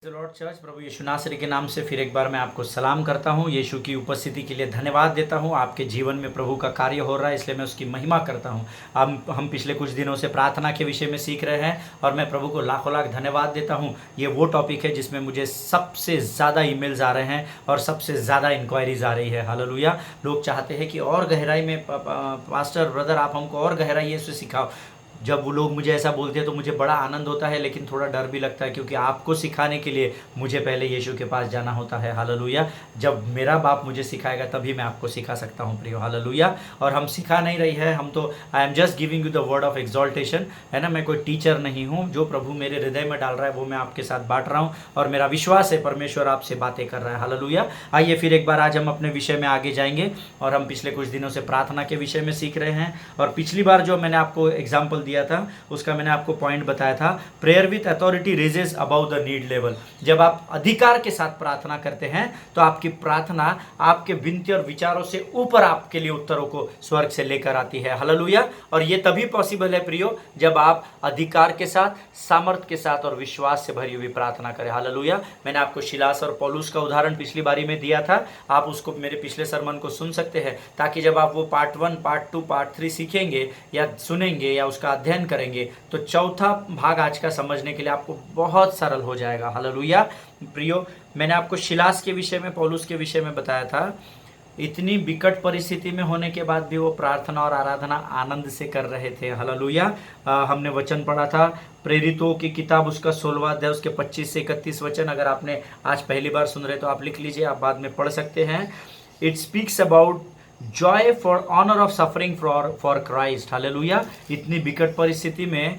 Lord church, प्रभु यीशु नासरी के नाम से फिर एक बार मैं आपको सलाम करता हूं। यीशु की उपस्थिति के लिए धन्यवाद देता हूं। आपके जीवन में प्रभु का कार्य हो रहा है, इसलिए मैं उसकी महिमा करता हूं। हम पिछले कुछ दिनों से प्रार्थना के विषय में सीख रहे हैं और मैं प्रभु को लाखों लाख धन्यवाद देता हूं। ये वो टॉपिक है जिसमें मुझे सबसे ज़्यादा ईमेल्स आ रहे हैं और सबसे ज़्यादा इंक्वायरीज आ रही है। हालेलुया। लोग चाहते हैं कि और गहराई में पास्टर ब्रदर आप हमको और गहराई से सिखाओ। जब वो लोग मुझे ऐसा बोलते हैं तो मुझे बड़ा आनंद होता है, लेकिन थोड़ा डर भी लगता है, क्योंकि आपको सिखाने के लिए मुझे पहले यीशु के पास जाना होता है। हालेलुया। जब मेरा बाप मुझे सिखाएगा तभी मैं आपको सिखा सकता हूँ प्रियो। हालेलुया। और हम सिखा नहीं रही है, हम तो I am just giving you the word of exaltation, है ना। मैं कोई टीचर नहीं हूँ। जो प्रभु मेरे हृदय में डाल रहा है वो मैं आपके साथ बांट रहा हूँ और मेरा विश्वास है परमेश्वर आपसे बातें कर रहा है। हालेलुया। आइए फिर एक बार आज हम अपने विषय में आगे जाएंगे और हम पिछले कुछ दिनों से प्रार्थना के विषय में सीख रहे हैं। और पिछली बार जो मैंने आपको एग्जाम्पल दिया था उसका मैंने आपको पॉइंट बताया था, prayer with authority raises about the need level. जब आप अधिकार के साथ प्रार्थना करते हैं तो आपकी प्रार्थना आपके विनती और विचारों से ऊपर आपके लिए उत्तरों को स्वर्ग से लेकर आती है। हालेलुया। और ये तभी पॉसिबल है प्रियो जब आप अधिकार के साथ, सामर्थ के साथ और विश्वास से भरी हुई प्रार्थना करें। हालेलुया। मैंने आपको शिलास और पौलुस का उदाहरण पिछली बारी में दिया था, आप उसको मेरे पिछले सरमन को सुन सकते हैं, ताकि जब आप वो पार्ट 1, पार्ट 2, पार्ट 3 सीखेंगे या सुनेंगे या उसका अध्ययन करेंगे तो चौथा भाग आज का समझने के लिए आपको बहुत सरल हो जाएगा। हालेलुया। प्रियो, मैंने आपको शिलास के विषय में, पौलुस के विषय में बताया था। इतनी विकट परिस्थिति में होने के बाद भी वो प्रार्थना और आराधना आनंद से कर रहे थे। हालेलुया। हमने वचन पढ़ा था प्रेरितों की किताब, उसका 16वां अध्याय, उसके 25 से 31 वचन। अगर आपने आज पहली बार सुन रहे तो आप लिख लीजिए, आप बाद में पढ़ सकते हैं। It speaks about joy for honour of suffering for Christ. Hallelujah. इतनी विकट परिस्थिति में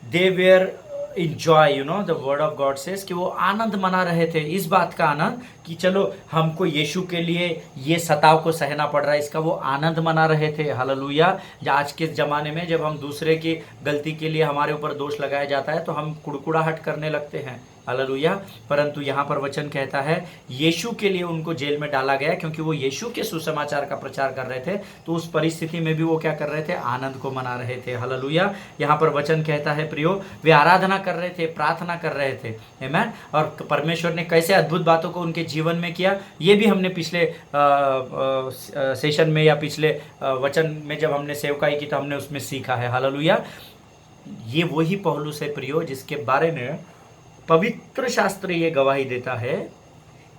they were in joy, you know the word of God says कि वो आनंद मना रहे थे। इस बात का आनंद कि चलो हमको यीशु के लिए ये सताव को सहना पड़ रहा है, इसका वो आनंद मना रहे थे। हालेलुया। आज के ज़माने में जब हम दूसरे की गलती के लिए हमारे ऊपर दोष लगाया जाता है तो हम कुड़कुड़ाहट करने लगते हैं। हालेलुया। परंतु यहाँ पर वचन कहता है यीशु के लिए उनको जेल में डाला गया, क्योंकि वो यीशु के सुसमाचार का प्रचार कर रहे थे। तो उस परिस्थिति में भी वो क्या कर रहे थे? आनंद को मना रहे थे। हालेलुया। यहाँ पर वचन कहता है प्रियो, वे आराधना कर रहे थे, प्रार्थना कर रहे थे। आमीन। और परमेश्वर ने कैसे अद्भुत बातों को उनके जीवन में किया, ये भी हमने पिछले सेशन में या पिछले वचन में जब हमने सेवकाई की तो हमने उसमें सीखा है। हालेलुया। ये वही पौलुस है प्रियो जिसके बारे में पवित्र शास्त्र ये गवाही देता है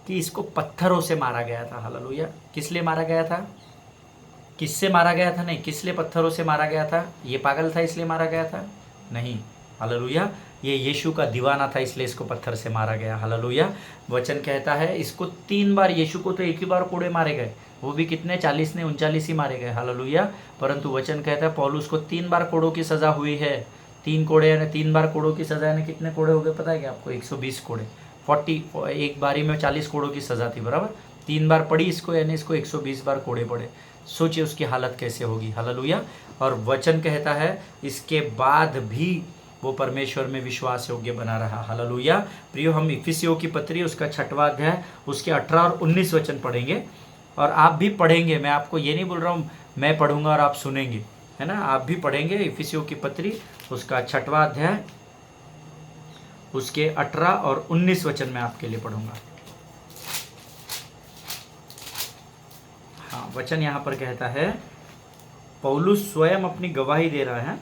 कि इसको पत्थरों से मारा गया था। हालेलुया। किस लिए मारा गया था? किससे मारा गया था? नहीं, किस लिए पत्थरों से मारा गया था? ये पागल था इसलिए मारा गया था? नहीं। हालेलुया। ये यीशु का दीवाना था इसलिए इसको पत्थर से मारा गया। हालेलुया। वचन कहता है इसको 3 बार, यीशु को तो एक ही बार कोड़े मारे गए, वो भी कितने? 40 ने 39 ही मारे गए। हालेलुया। परंतु वचन कहता है पौलुस को 3 बार कोड़ों की सज़ा हुई है। 3 कोड़े यानी 3 बार कोड़ों की सज़ा यानी कितने कोड़े हो गए पता है क्या आपको? 120 कोड़े। 40, एक बारी में 40 कोड़ों की सज़ा थी, बराबर। 3 बार पड़ी इसको, यानी इसको 120 बार कोड़े पड़े। सोचिए उसकी हालत कैसे होगी। हालेलुया। और वचन कहता है इसके बाद भी वो परमेश्वर में विश्वास योग्य बना रहा। हालेलुया। प्रियो, हम इफिसियों की पत्री उसका 6वां अध्याय उसके 18 और 19 वचन पढ़ेंगे और आप भी पढ़ेंगे। मैं आपको ये नहीं बोल रहा हूँ मैं पढ़ूंगा और आप सुनेंगे, है ना। आप भी पढ़ेंगे इफिसियों की पत्री उसका 6वां अध्याय उसके 18 और 19 वचन मैं आपके लिए पढ़ूंगा। हाँ, वचन यहाँ पर कहता है, पौलुस स्वयं अपनी गवाही दे रहा है।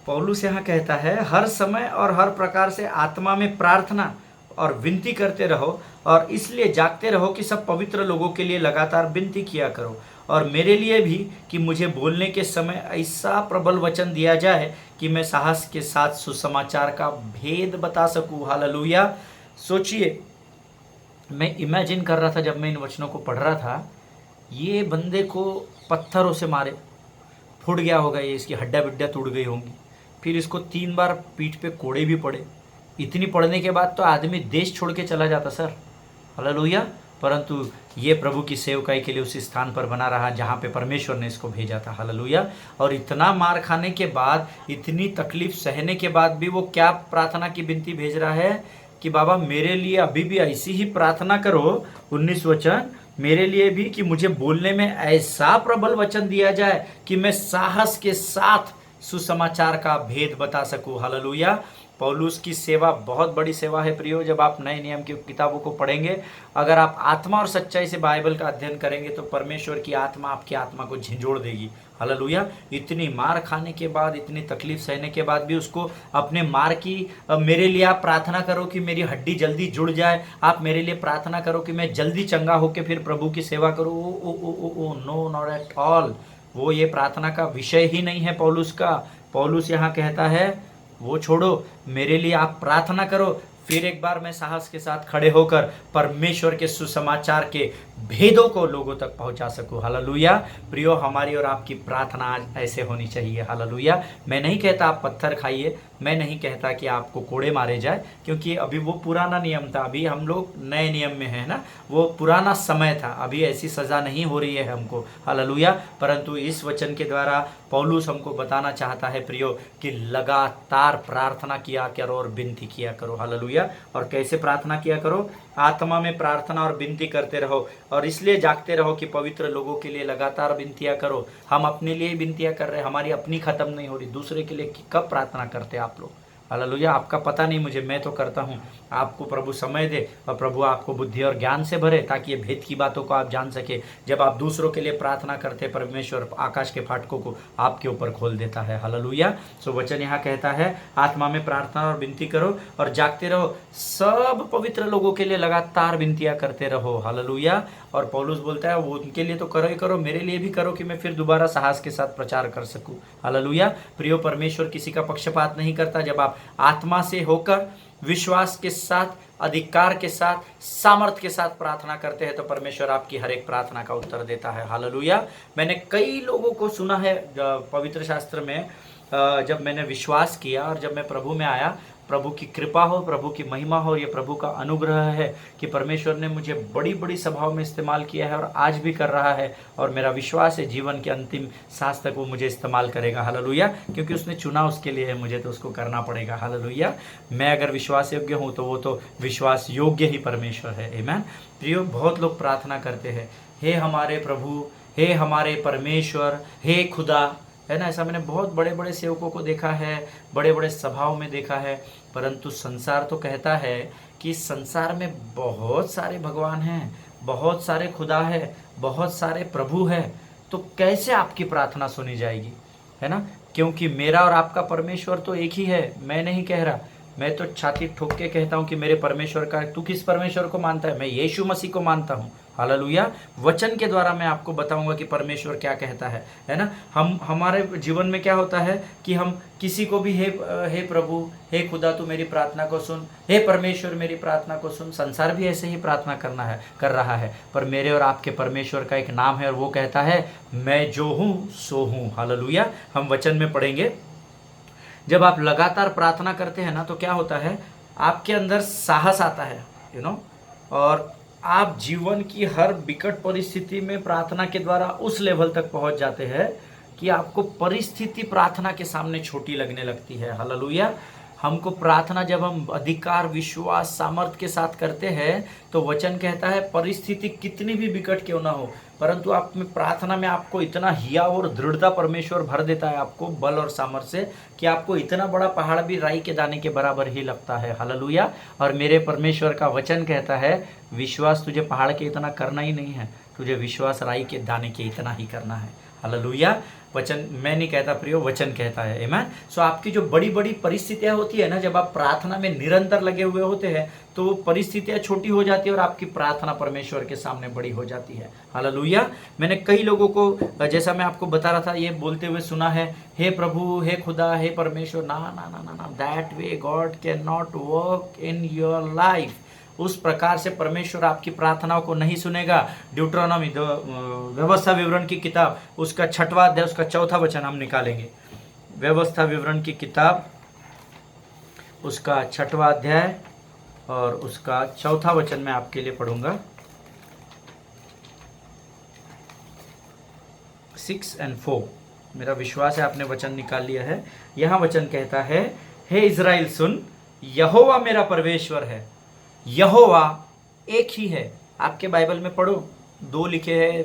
पौलुस यहाँ कहता है हर समय और हर प्रकार से आत्मा में प्रार्थना और विनती करते रहो और इसलिए जागते रहो कि सब पवित्र लोगों के लिए लगातार विनती किया करो, और मेरे लिए भी कि मुझे बोलने के समय ऐसा प्रबल वचन दिया जाए कि मैं साहस के साथ सुसमाचार का भेद बता सकूं। हालेलुया। सोचिए, मैं इमेजिन कर रहा था जब मैं इन वचनों को पढ़ रहा था, ये बंदे को पत्थरों से मारे, फूट गया होगा, ये इसकी हड्डियां बिड्डियां टूट गई होंगी, फिर इसको 3 बार पीठ पे कोड़े भी पड़े। इतनी पढ़ने के बाद तो आदमी देश छोड़ के चला जाता सर। हालेलुया। परंतु ये प्रभु की सेवकाई के लिए उस स्थान पर बना रहा जहाँ पे परमेश्वर ने इसको भेजा था। हालेलुया। और इतना मार खाने के बाद, इतनी तकलीफ सहने के बाद भी वो क्या प्रार्थना की विनती भेज रहा है कि बाबा मेरे लिए अभी भी ऐसी ही प्रार्थना करो। 19 वचन, मेरे लिए भी कि मुझे बोलने में ऐसा प्रबल वचन दिया जाए कि मैं साहस के साथ सुसमाचार का भेद बता सकूं। हालेलुया। पौलुस की सेवा बहुत बड़ी सेवा है प्रियो। जब आप नए नियम की किताबों को पढ़ेंगे, अगर आप आत्मा और सच्चाई से बाइबल का अध्ययन करेंगे तो परमेश्वर की आत्मा आपकी आत्मा को झिंझोड़ देगी। हालेलुया। इतनी मार खाने के बाद, इतनी तकलीफ सहने के बाद भी उसको अपने मार की, मेरे लिए आप प्रार्थना करो कि मेरी हड्डी जल्दी जुड़ जाए, आप मेरे लिए प्रार्थना करो कि मैं जल्दी चंगा होकर फिर प्रभु की सेवा करूँ। Oh oh oh oh no, not at all. वो ये प्रार्थना का विषय ही नहीं है पौलुस का। पौलुस यहाँ कहता है वो छोड़ो, मेरे लिए आप प्रार्थना करो, फिर एक बार मैं साहस के साथ खड़े होकर परमेश्वर के सुसमाचार के भेदों को लोगों तक पहुंचा सकूं। हालेलुया। प्रियो, हमारी और आपकी प्रार्थना आज ऐसे होनी चाहिए। हालेलुया। मैं नहीं कहता आप पत्थर खाइए, मैं नहीं कहता कि आपको कोड़े मारे जाए, क्योंकि अभी वो पुराना नियम था, अभी हम लोग नए नियम में है ना। वो पुराना समय था, अभी ऐसी सज़ा नहीं हो रही है हमको। हालेलुया। परंतु इस वचन के द्वारा पौलुस हमको बताना चाहता है प्रियो कि लगातार प्रार्थना किया करो और विनती किया करो। हालेलुया। और कैसे प्रार्थना किया करो? आत्मा में प्रार्थना और विनती करते रहो, और इसलिए जागते रहो कि पवित्र लोगों के लिए लगातार विनतियाँ करो। हम अपने लिए विनतियाँ कर रहे हैं, हमारी अपनी खत्म नहीं हो रही, दूसरे के लिए कब प्रार्थना करते हैं आप लोग? हालेलुया। आपका पता नहीं मुझे, मैं तो करता हूँ। आपको प्रभु समय दे और प्रभु आपको बुद्धि और ज्ञान से भरे, ताकि ये भेद की बातों को आप जान सके। जब आप दूसरों के लिए प्रार्थना करते, परमेश्वर आकाश के फाटकों को आपके ऊपर खोल देता है। हालेलुया। सो वचन यहाँ कहता है आत्मा में प्रार्थना और विनती करो और जागते रहो, सब पवित्र लोगों के लिए लगातार विनतियाँ करते रहो। हालेलुया। और पौलुस बोलता है वो उनके लिए तो करो ही करो, मेरे लिए भी करो कि मैं फिर दोबारा साहस के साथ प्रचार कर सकूं। हालेलुया। प्रियो, परमेश्वर किसी का पक्षपात नहीं करता। जब आप आत्मा से होकर विश्वास के साथ, अधिकार के साथ, सामर्थ के साथ प्रार्थना करते हैं तो परमेश्वर आपकी हर एक प्रार्थना का उत्तर देता है। हालेलुया। मैंने कई लोगों को सुना है पवित्र शास्त्र में, जब मैंने विश्वास किया और जब मैं प्रभु में आया, प्रभु की कृपा हो, प्रभु की महिमा हो, ये प्रभु का अनुग्रह है कि परमेश्वर ने मुझे बड़ी बड़ी सभाओं में इस्तेमाल किया है और आज भी कर रहा है, और मेरा विश्वास है जीवन के अंतिम सांस तक वो मुझे इस्तेमाल करेगा। हालेलुया। क्योंकि उसने चुना उसके लिए है मुझे, तो उसको करना पड़ेगा। हालेलुया। मैं अगर विश्वास योग्य हूँ तो वो तो विश्वास योग्य ही परमेश्वर है। आमीन। प्रियो, बहुत लोग प्रार्थना करते हैं, हे हमारे प्रभु, हे हमारे परमेश्वर, हे खुदा, है ना। ऐसा मैंने बहुत बड़े बड़े सेवकों को देखा है, बड़े बड़े सभाओं में देखा है। परंतु संसार तो कहता है कि संसार में बहुत सारे भगवान हैं, बहुत सारे खुदा है, बहुत सारे प्रभु है, तो कैसे आपकी प्रार्थना सुनी जाएगी? है ना। क्योंकि मेरा और आपका परमेश्वर तो एक ही है। मैं नहीं कह रहा, मैं तो छाती ठोक के कहता हूँ कि मेरे परमेश्वर का, तू किस परमेश्वर को मानता है? मैं यीशु मसीह को मानता हूँ। हालेलुया। वचन के द्वारा मैं आपको बताऊंगा कि परमेश्वर क्या कहता है ना। हम हमारे जीवन में क्या होता है कि हम किसी को भी हे प्रभु, हे खुदा तू मेरी प्रार्थना को सुन, हे परमेश्वर मेरी प्रार्थना को सुन। संसार भी ऐसे ही प्रार्थना कर रहा है, पर मेरे और आपके परमेश्वर का एक नाम है और वो कहता है मैं जो हूँ सो हूँ। हालेलुया। हम वचन में पढ़ेंगे, जब आप लगातार प्रार्थना करते हैं ना तो क्या होता है, आपके अंदर साहस आता है, और आप जीवन की हर विकट परिस्थिति में प्रार्थना के द्वारा उस लेवल तक पहुंच जाते हैं कि आपको परिस्थिति प्रार्थना के सामने छोटी लगने लगती है। हालेलुया। हमको प्रार्थना जब हम अधिकार, विश्वास, सामर्थ के साथ करते हैं तो वचन कहता है परिस्थिति कितनी भी विकट क्यों ना हो, परंतु आप में प्रार्थना में आपको इतना हिया और दृढ़ता परमेश्वर भर देता है आपको बल और सामर्थ से, कि आपको इतना बड़ा पहाड़ भी राई के दाने के बराबर ही लगता है। हालेलुया। और मेरे परमेश्वर का वचन कहता है विश्वास तुझे पहाड़ के इतना करना ही नहीं है, तुझे विश्वास राई के दाने के इतना ही करना है। हालेलुया। वचन मैं नहीं कहता प्रियो, वचन कहता है। आमीन। सो आपकी जो बड़ी बड़ी परिस्थितियां होती है ना, जब आप प्रार्थना में निरंतर लगे हुए होते हैं तो वो परिस्थितियां छोटी हो जाती है और आपकी प्रार्थना परमेश्वर के सामने बड़ी हो जाती है। हालेलुया। मैंने कई लोगों को, जैसा मैं आपको बता रहा था, ये बोलते हुए सुना है, हे प्रभु, हे खुदा, हे परमेश्वर। ना ना ना ना ना, that way God can not work in your life. उस प्रकार से परमेश्वर आपकी प्रार्थनाओं को नहीं सुनेगा। ड्यूट्रोनॉमी, व्यवस्था विवरण की किताब, उसका 6वां अध्याय, उसका 4था वचन हम निकालेंगे। व्यवस्था विवरण की किताब, उसका 6वां अध्याय और उसका 4था वचन मैं आपके लिए पढ़ूंगा। 6 और 4। मेरा विश्वास है आपने वचन निकाल लिया है। यहाँ वचन कहता है, हे इज़राइल सुन, यहोवा मेरा परमेश्वर है। यहोवा एक ही है। आपके बाइबल में पढ़ो, 2 लिखे हैं,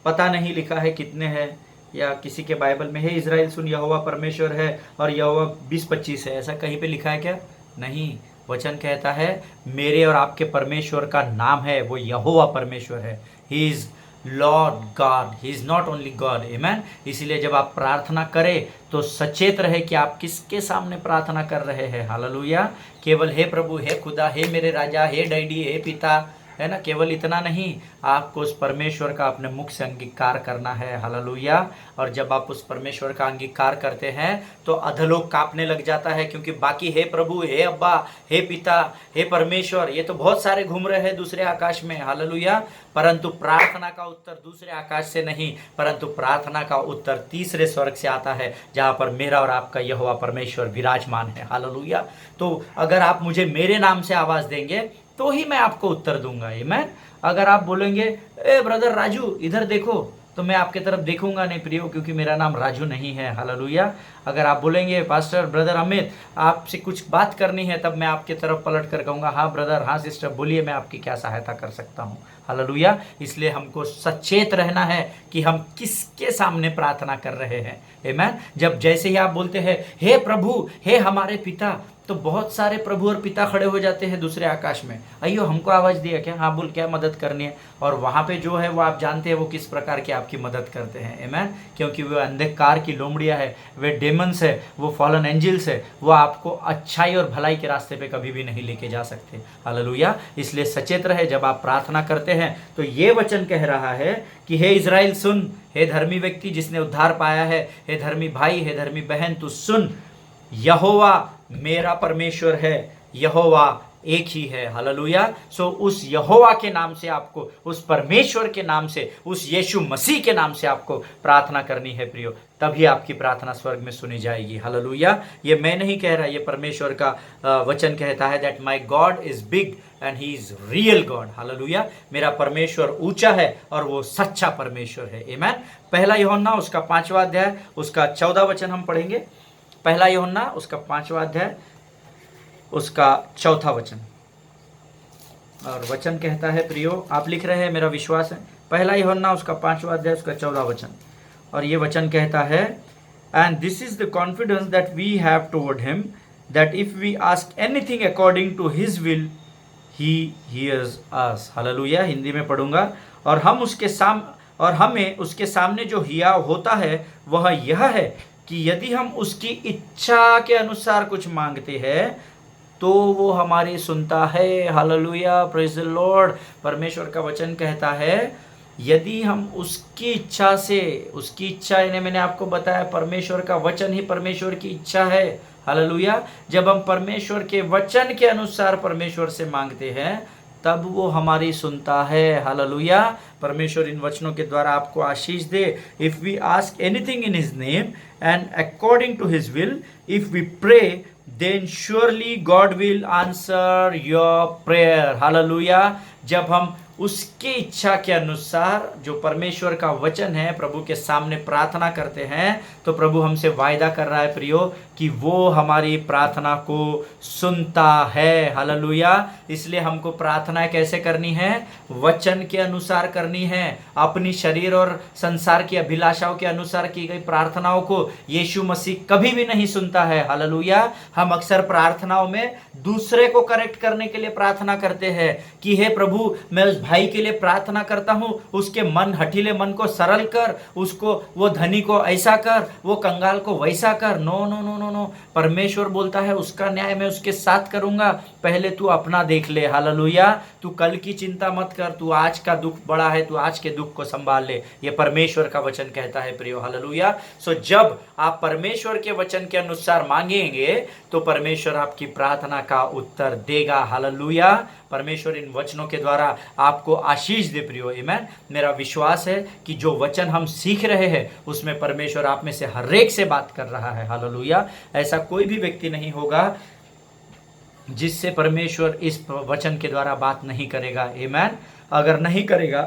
पता नहीं लिखा है कितने हैं, या किसी के बाइबल में, हे इज़राइल सुन यहोवा परमेश्वर है, और यहोवा 20:25 है, ऐसा कहीं पे लिखा है क्या? नहीं। वचन कहता है मेरे और आपके परमेश्वर का नाम है, वो यहोवा परमेश्वर है। He is Lord God, he is not only God. Amen. इसीलिए जब आप प्रार्थना करें तो सचेत रहे कि आप किसके सामने प्रार्थना कर रहे हैं। हालेलुया। केवल हे प्रभु, हे खुदा, हे मेरे राजा, हे डैडी, हे पिता, है ना, केवल इतना नहीं, आपको उस परमेश्वर का अपने मुख से अंगीकार करना है। हालेलुया। और जब आप उस परमेश्वर का अंगीकार करते हैं तो अधलोक कांपने लग जाता है, क्योंकि बाकी हे प्रभु, हे अब्बा, हे पिता, हे परमेश्वर, ये तो बहुत सारे घूम रहे हैं दूसरे आकाश में। हालेलुया। परंतु प्रार्थना का उत्तर दूसरे आकाश से नहीं, परंतु प्रार्थना का उत्तर तीसरे स्वर्ग से आता है, जहाँ पर मेरा और आपका यहोवा परमेश्वर विराजमान है। हालेलुया। तो अगर आप मुझे मेरे नाम से आवाज़ देंगे तो ही मैं आपको उत्तर दूंगा। आमीन। अगर आप बोलेंगे ए ब्रदर राजू इधर देखो, तो मैं आपके तरफ देखूंगा नहीं प्रियो, क्योंकि मेरा नाम राजू नहीं है। हालेलुया। अगर आप बोलेंगे पास्टर ब्रदर अमित आपसे कुछ बात करनी है, तब मैं आपके तरफ पलट कर कहूँगा हाँ ब्रदर, हाँ सिस्टर, बोलिए, मैं आपकी क्या सहायता कर सकता हूँ। हालेलुया। इसलिए हमको सचेत रहना है कि हम किसके सामने प्रार्थना कर रहे हैं। आमीन। जब जैसे ही आप बोलते हैं हे प्रभु, हे हमारे पिता, तो बहुत सारे प्रभु और पिता खड़े हो जाते हैं दूसरे आकाश में। अयो हमको आवाज़ दिया क्या? हाँ बोल, क्या मदद करनी है? और वहाँ पे जो है वो आप जानते हैं वो किस प्रकार की आपकी मदद करते हैं। आमीन। क्योंकि वे अंधकार की लोमड़ियाँ है, वे डेमन्स है, वो फॉलन एंजल्स है, वो आपको अच्छाई और भलाई के रास्ते पे कभी भी नहीं लेके जा सकते। हालेलुया। इसलिए सचेत रहे जब आप प्रार्थना करते हैं। तो ये वचन कह रहा है कि हे इज़राइल सुन, हे धर्मी व्यक्ति जिसने उद्धार पाया है, हे धर्मी भाई, हे धर्मी बहन, तू सुन, यहोवा मेरा परमेश्वर है, यहोवा एक ही है। हालेलुया। सो उस यहोवा के नाम से आपको, उस परमेश्वर के नाम से, उस यीशु मसीह के नाम से आपको प्रार्थना करनी है प्रियो, तभी आपकी प्रार्थना स्वर्ग में सुनी जाएगी। हालेलुया। ये मैं नहीं कह रहा, ये परमेश्वर का वचन कहता है that my God is big and he is real God. Hallelujah. मेरा परमेश्वर ऊंचा है और वो सच्चा परमेश्वर है। आमीन। पहला यूहन्ना उसका 5वां अध्याय उसका 14 वचन हम पढ़ेंगे। पहला यूहन्ना उसका 5वां अध्याय उसका 4था वचन। और वचन कहता है प्रियो, आप लिख रहे हैं, मेरा विश्वास है। पहला यूहन्ना उसका 5वां अध्याय उसका 14 वचन। और ये वचन कहता है and this is the confidence that we have toward him that if we ask anything according to his will he hears us. Hallelujah. Hindi में पढ़ूंगा। और हमें उसके सामने जो हिया होता है वह यह है कि यदि हम उसकी इच्छा के अनुसार कुछ मांगते हैं तो वो हमारी सुनता है। हालेलुया। Praise the Lord. परमेश्वर का वचन कहता है यदि हम उसकी इच्छा से, उसकी इच्छा यानी मैंने आपको बताया परमेश्वर का वचन ही परमेश्वर की इच्छा है। हालेलुया। जब हम परमेश्वर के वचन के अनुसार परमेश्वर से मांगते हैं तब वो हमारी सुनता है। हालेलुया। परमेश्वर इन वचनों के द्वारा आपको आशीष दे। If we ask anything in his name and according to his will, if we pray then surely God will answer your prayer. Hallelujah. जब हम उसकी इच्छा के अनुसार जो परमेश्वर का वचन है प्रभु के सामने प्रार्थना करते हैं तो प्रभु हमसे वायदा कर रहा है प्रियो कि वो हमारी प्रार्थना को सुनता है। हालेलुया। इसलिए हमको प्रार्थना कैसे करनी है? वचन के अनुसार करनी है। अपनी शरीर और संसार की अभिलाषाओं के अनुसार की गई प्रार्थनाओं को यीशु मसीह कभी भी नहीं सुनता है। हालेलुया। हम अक्सर प्रार्थनाओं में दूसरे को करेक्ट करने के लिए प्रार्थना करते हैं कि हे प्रभु मैं उस भाई के लिए प्रार्थना करता हूं, उसके मन, हठीले मन को सरल कर, उसको, वो धनी को ऐसा कर, वो कंगाल को वैसा कर। No no no no no. परमेश्वर बोलता है उसका न्याय मैं उसके साथ करूंगा, पहले तू अपना देख ले। हालेलुया। तू कल की चिंता मत कर, तू आज का दुख बड़ा है, तू आज के दुख को संभाल ले। ये परमेश्वर का वचन कहता है प्रियो। हालेलुया। सो जब आप परमेश्वर के वचन के अनुसार मांगेंगे तो परमेश्वर आपकी प्रार्थना का उत्तर देगा। हालेलुया। परमेश्वर इन वचनों के द्वारा आपको आशीष दे प्रियो। आमीन। मेरा विश्वास है कि जो वचन हम सीख रहे हैं उसमें परमेश्वर आप में से हर एक से बात कर रहा है। हालेलुया। ऐसा कोई भी व्यक्ति नहीं होगा जिससे परमेश्वर इस वचन के द्वारा बात नहीं करेगा। आमीन। अगर नहीं करेगा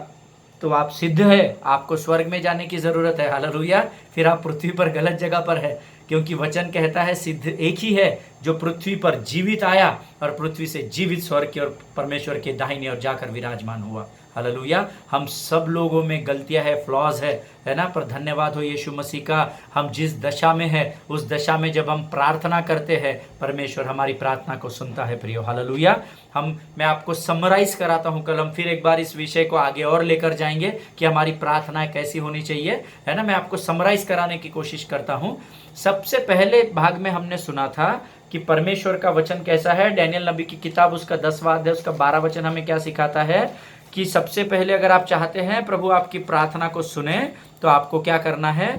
तो आप सिद्ध है, आपको स्वर्ग में जाने की जरूरत है। हालेलुया। फिर आप पृथ्वी पर गलत जगह पर है, क्योंकि वचन कहता है सिद्ध एक ही है जो पृथ्वी पर जीवित आया और पृथ्वी से जीवित स्वर्ग की और परमेश्वर के दाहिने ओर जाकर विराजमान हुआ। हालेलुया। हम सब लोगों में गलतियां है, फ्लॉज है ना, पर धन्यवाद हो यीशु मसीह का, हम जिस दशा में है उस दशा में जब हम प्रार्थना करते हैं परमेश्वर हमारी प्रार्थना को सुनता है प्रियो। हालेलुया। मैं आपको समराइज कराता हूं, कल हम फिर एक बार इस विषय को आगे और लेकर जाएंगे कि हमारी प्रार्थनाएं कैसी होनी चाहिए, है ना। मैं आपको समराइज कराने की कोशिश करता हूं। सबसे पहले भाग में हमने सुना था कि परमेश्वर का वचन कैसा है। डैनियल नबी की किताब उसका 10वां अध्याय उसका 12 वचन हमें क्या सिखाता है कि सबसे पहले अगर आप चाहते हैं प्रभु आपकी प्रार्थना को सुने तो आपको क्या करना है।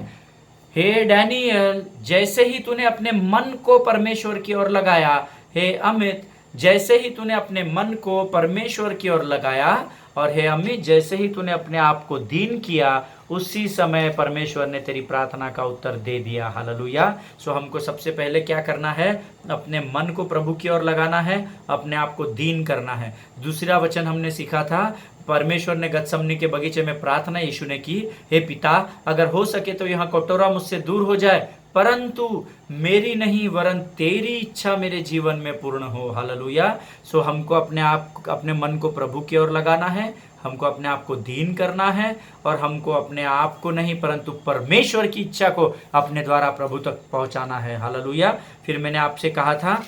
हे डैनियल, जैसे ही तूने अपने मन को परमेश्वर की ओर लगाया, हे अमित जैसे ही तूने अपने मन को परमेश्वर की ओर लगाया, और हे अमित जैसे ही तूने अपने आप को दीन किया, उसी समय परमेश्वर ने तेरी प्रार्थना का उत्तर दे दिया। हालेलुया। सो हमको सबसे पहले क्या करना है, अपने मन को प्रभु की ओर लगाना है, अपने आप को दीन करना है। दूसरा वचन हमने सीखा था, परमेश्वर ने गतसमनी के बगीचे में प्रार्थना यीशु ने की, हे पिता अगर हो सके तो यह कटोरा मुझसे दूर हो जाए, परंतु मेरी नहीं वरन तेरी इच्छा मेरे जीवन में पूर्ण हो। हालेलुया। सो हमको अपने मन को प्रभु की ओर लगाना है, हमको अपने आप को दीन करना है, और हमको अपने आप को नहीं परंतु परमेश्वर की इच्छा को अपने द्वारा प्रभु तक पहुंचाना है। हालेलुया। फिर मैंने आपसे कहा था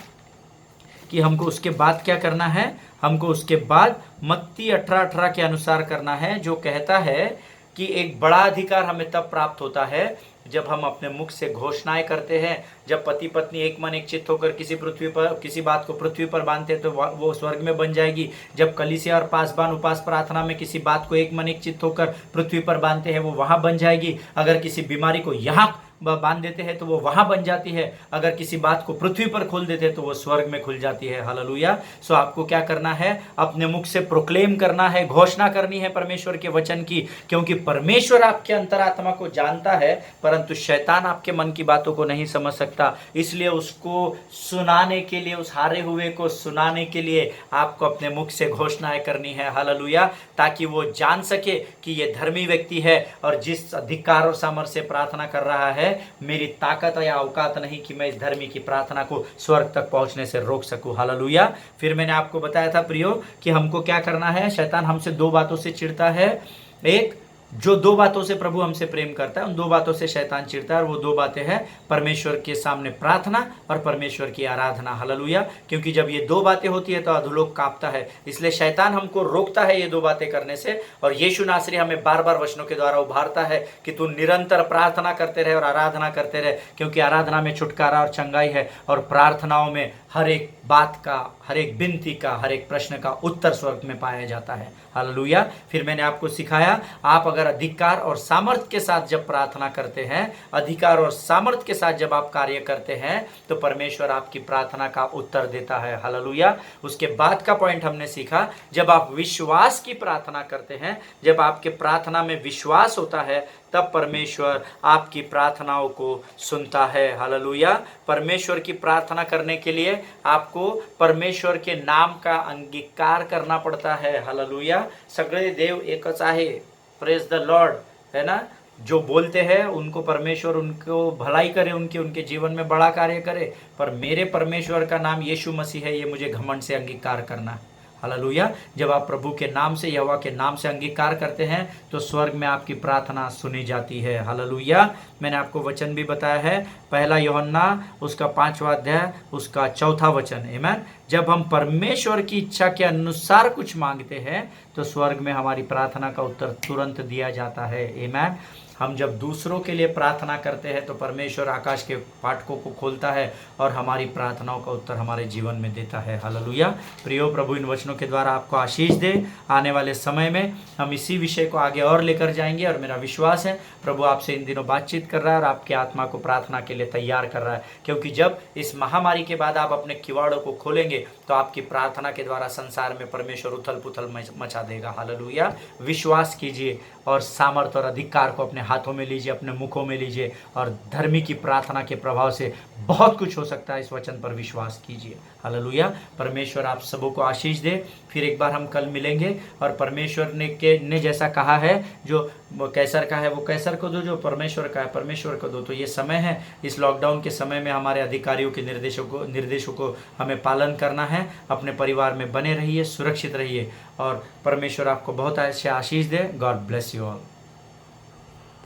कि हमको उसके बाद क्या करना है, हमको उसके बाद मत्ती 18:18 के अनुसार करना है, जो कहता है कि एक बड़ा अधिकार हमें तब प्राप्त होता है जब हम अपने मुख से घोषणाएं करते हैं। जब पति पत्नी एक मन एक चित्त होकर किसी बात को पृथ्वी पर बांधते हैं तो वो स्वर्ग में बन जाएगी। जब कलीसिया और पासबान उपास प्रार्थना में किसी बात को एक मन एक चित्त होकर पृथ्वी पर बांधते हैं वो वहां बन जाएगी। अगर किसी बीमारी को यहाँ बांध देते हैं तो वो वहां बन जाती है। अगर किसी बात को पृथ्वी पर खोल देते हैं तो वो स्वर्ग में खुल जाती है। हालेलुया। सो आपको क्या करना है, अपने मुख से प्रोक्लेम करना है, घोषणा करनी है परमेश्वर के वचन की, क्योंकि परमेश्वर आपके अंतरात्मा को जानता है परंतु शैतान आपके मन की बातों को नहीं समझ सकता। इसलिए उसको सुनाने के लिए, उस हारे हुए को सुनाने के लिए आपको अपने मुख से घोषणाएं करनी है। हालेलुया। ताकि वो जान सके कि ये धर्मी व्यक्ति है और जिस अधिकार और सामर्थ्य से प्रार्थना कर रहा है मेरी ताकत या औकात नहीं कि मैं इस धर्मी की प्रार्थना को स्वर्ग तक पहुंचने से रोक सकूं। हालेलुया। फिर मैंने आपको बताया था प्रियो कि हमको क्या करना है। शैतान हमसे दो बातों से चिढ़ता है। एक, जो दो बातों से प्रभु हमसे प्रेम करता है उन दो बातों से शैतान चिढ़ता है, और वो दो बातें हैं परमेश्वर के सामने प्रार्थना और परमेश्वर की आराधना। हालेलुया। क्योंकि जब ये दो बातें होती है तो अधोलोक कांपता है, इसलिए शैतान हमको रोकता है ये दो बातें करने से। और यीशु नासरी हमें बार बार वचनों के द्वारा उभारता है कि तू निरंतर प्रार्थना करते रहे और आराधना करते रहे, क्योंकि आराधना में छुटकारा और चंगाई है, और प्रार्थनाओं में हर एक बात का, हर एक विनती का, हर एक प्रश्न का उत्तर स्वर्ग में पाया जाता है। हालेलुया। फिर मैंने आपको सिखाया, आप अगर अधिकार और सामर्थ्य के साथ जब प्रार्थना करते हैं, अधिकार और सामर्थ्य के साथ जब आप कार्य करते हैं तो परमेश्वर आपकी प्रार्थना का उत्तर देता है। हालेलुया। उसके बाद का पॉइंट हमने सीखा, जब आप विश्वास की प्रार्थना करते हैं, जब आपके प्रार्थना में विश्वास होता है तब परमेश्वर आपकी प्रार्थनाओं को सुनता है। हालेलुया। परमेश्वर की प्रार्थना करने के लिए आपको परमेश्वर के नाम का अंगीकार करना पड़ता है। हालेलुया। सगळे देव एकच आहे, प्रेज द लॉर्ड, है ना। जो बोलते हैं उनको परमेश्वर उनको भलाई करे, उनके जीवन में बड़ा कार्य करे, पर मेरे परमेश्वर का नाम यीशु मसीह है, ये मुझे घमंड से अंगीकार करना है। हालेलुया। जब आप प्रभु के नाम से, यहोवा के नाम से अंगीकार करते हैं तो स्वर्ग में आपकी प्रार्थना सुनी जाती है। हालेलुया। मैंने आपको वचन भी बताया है, पहला यूहन्ना उसका 5वां अध्याय उसका 4था वचन। आमीन। जब हम परमेश्वर की इच्छा के अनुसार कुछ मांगते हैं तो स्वर्ग में हमारी प्रार्थना का उत्तर तुरंत दिया जाता है। आमीन। हम जब दूसरों के लिए प्रार्थना करते हैं तो परमेश्वर आकाश के फाटकों को खोलता है और हमारी प्रार्थनाओं का उत्तर हमारे जीवन में देता है। हालेलुया। प्रियो, प्रभु इन वचनों के द्वारा आपको आशीष दे। आने वाले समय में हम इसी विषय को आगे और लेकर जाएंगे, और मेरा विश्वास है प्रभु आपसे इन दिनों बातचीत कर रहा है और आपकी आत्मा को प्रार्थना के लिए तैयार कर रहा है, क्योंकि जब इस महामारी के बाद आप अपने किवाड़ों को खोलेंगे तो आपकी प्रार्थना के द्वारा संसार में परमेश्वर उथल पुथल मचा देगा। हालेलुया। विश्वास कीजिए और सामर्थ और अधिकार को अपने हाथों में लीजिए, अपने मुखों में लीजिए, और धर्मी की प्रार्थना के प्रभाव से बहुत कुछ हो सकता है। इस वचन पर विश्वास कीजिए। हालेलुया। परमेश्वर आप सबों को आशीष दे। फिर एक बार हम कल मिलेंगे, और परमेश्वर ने जैसा कहा है, जो कैसर का है वो कैसर को दो, जो परमेश्वर का है परमेश्वर को दो। तो ये समय है, इस लॉकडाउन के समय में हमारे अधिकारियों के निर्देशों को हमें पालन करना है। अपने परिवार में बने रहिए, सुरक्षित रहिए, और परमेश्वर आपको बहुत अच्छे आशीष दे। God bless you all.